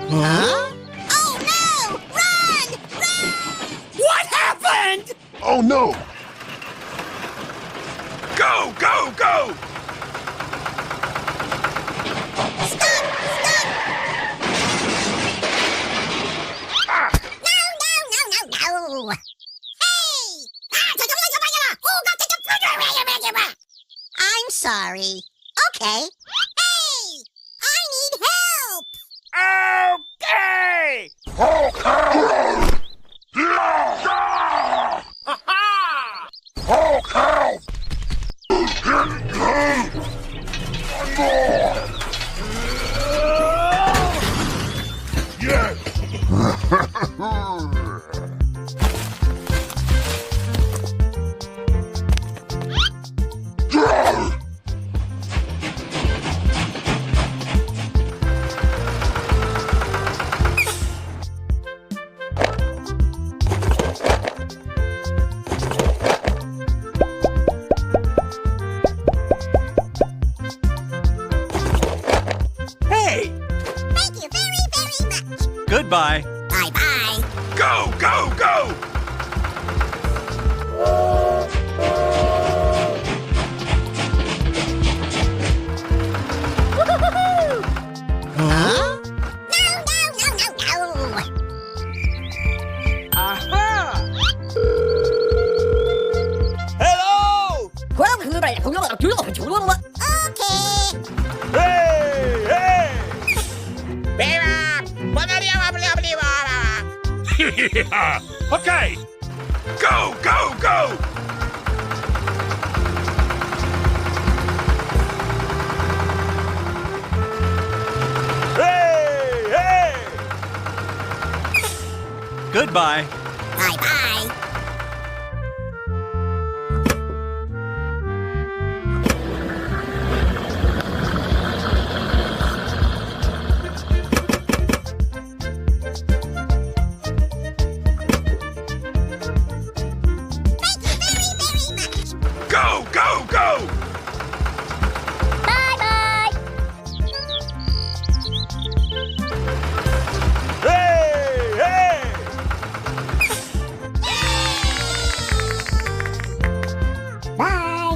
Huh? Oh no! Run! Run! What happened? Oh no! Go, go, go! Stop! Stop! Ah! No! Hey! I'm sorry. Okay. Hey! I need help! Okay! Hey! Thank you very much. Goodbye. Bye-bye. Go, go, go! Huh? No! Aha! Hello! Okay. Hey, hey! Okay! Go, go, go! Hey, hey! Goodbye. Bye-bye.